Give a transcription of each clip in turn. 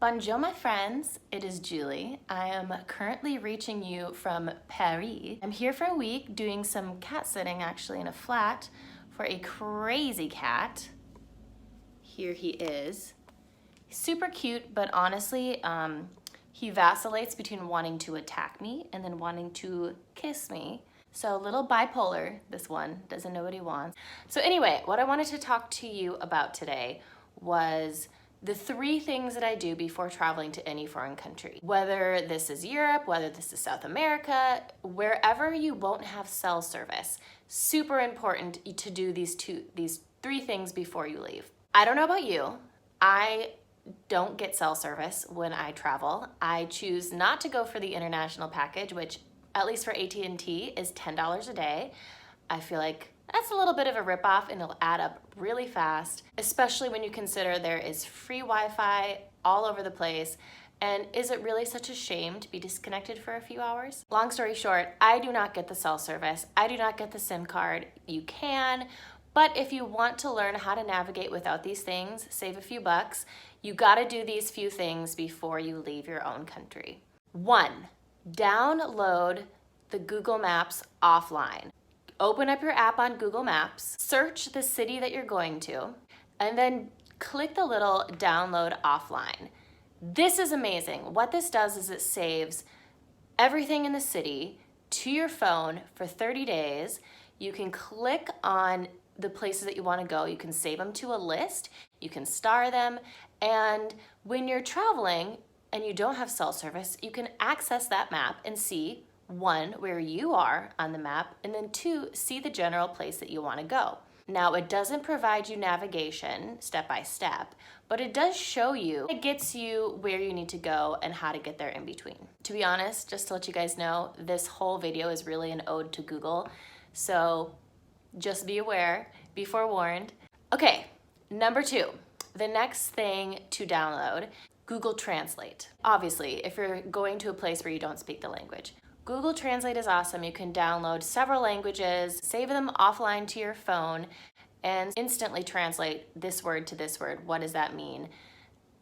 Bonjour, my friends. It is Julie. I am currently reaching you from Paris. I'm here for a week doing some cat sitting actually in a flat for a crazy cat. Here he is. Super cute, but honestly, he vacillates between wanting to attack me and then wanting to kiss me. So a little bipolar, this one, doesn't know what he wants. So anyway, what I wanted to talk to you about today was the 3 things that I do before traveling to any foreign country. Whether this is Europe, whether this is South America, wherever you won't have cell service, super important to do these 3 things before you leave. I don't know about you, I don't get cell service when I travel. I choose not to go for the international package, which at least for AT&T is $10 a day. I feel like that's a little bit of a ripoff and it'll add up really fast, especially when you consider there is free Wi-Fi all over the place. And is it really such a shame to be disconnected for a few hours? Long story short, I do not get the cell service. I do not get the SIM card. You can, but if you want to learn how to navigate without these things, save a few bucks, you gotta do these few things before you leave your own country. 1, download the Google Maps offline. Open up your app on Google Maps, search the city that you're going to, and then click the little download offline. This is amazing. What this does is it saves everything in the city to your phone for 30 days. You can click on the places that you want to go. You can save them to a list. You can star them. And when you're traveling and you don't have cell service, you can access that map and see 1, where you are on the map, and then 2, see the general place that you want to go. Now, it doesn't provide you navigation step by step, but it does show you, it gets you where you need to go and how to get there in between. To be honest, just to let you guys know, this whole video is really an ode to Google, so just be aware, be forewarned. Okay, number 2, the next thing to download, Google Translate. Obviously, if you're going to a place where you don't speak the language. Google Translate is awesome. You can download several languages, save them offline to your phone, and instantly translate this word to this word. What does that mean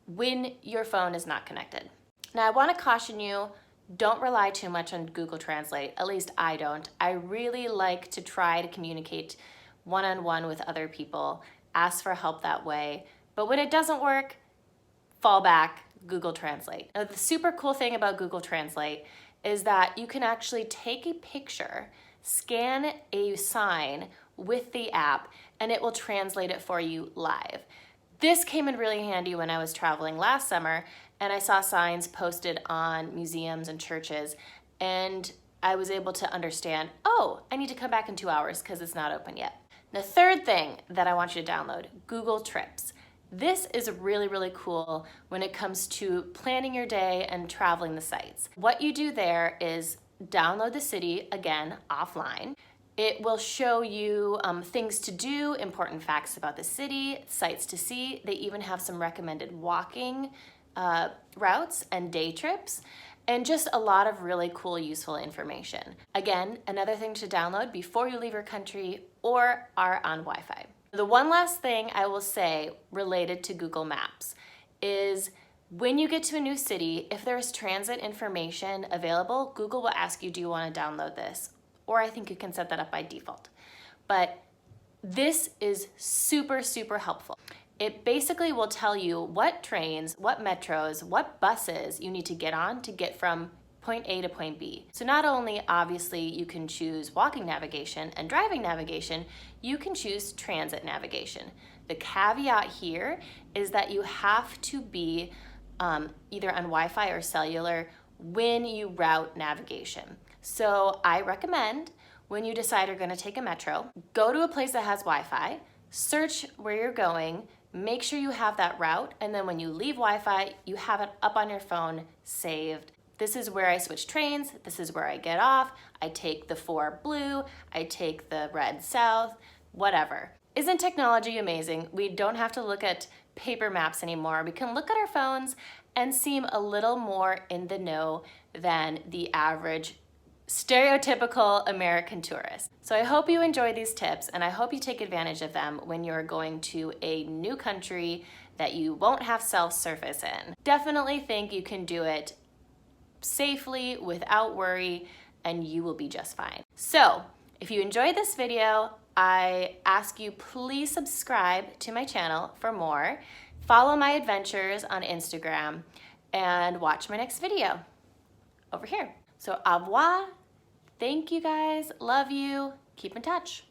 when your phone is not connected? Now, I want to caution you, don't rely too much on Google Translate. At least I don't. I really like to try to communicate one-on-one with other people, ask for help that way. But when it doesn't work, fall back, Google Translate. Now, the super cool thing about Google Translate is that you can actually take a picture, scan a sign with the app, and it will translate it for you live. This came in really handy when I was traveling last summer, and I saw signs posted on museums and churches, and I was able to understand, oh, I need to come back in 2 hours because it's not open yet. The third thing that I want you to download, Google Trips. This is really, really cool when it comes to planning your day and traveling the sites. What you do there is download the city, again, offline. It will show you things to do, important facts about the city, sites to see. They even have some recommended walking routes and day trips, and just a lot of really cool, useful information. Again, another thing to download before you leave your country or are on Wi-Fi. The one last thing I will say related to Google Maps is when you get to a new city, if there's transit information available, Google will ask you, do you want to download this? Or I think you can set that up by default. But this is super, super helpful. It basically will tell you what trains, what metros, what buses you need to get on to get from point A to point B. So not only obviously you can choose walking navigation and driving navigation, you can choose transit navigation. The caveat here is that you have to be either on Wi-Fi or cellular when you route navigation. So I recommend when you decide you're going to take a metro, go to a place that has Wi-Fi, search where you're going, make sure you have that route, and then when you leave Wi-Fi, you have it up on your phone saved. This is where I switch trains, this is where I get off, I take the 4 blue, I take the red south, whatever. Isn't technology amazing? We don't have to look at paper maps anymore. We can look at our phones and seem a little more in the know than the average stereotypical American tourist. So I hope you enjoy these tips and I hope you take advantage of them when you're going to a new country that you won't have self-surface in. Definitely think you can do it safely without worry, and you will be just fine. So if you enjoyed this video, I ask you please subscribe to my channel for more, follow my adventures on Instagram, and watch my next video over here. So au revoir, thank you guys, love you, keep in touch.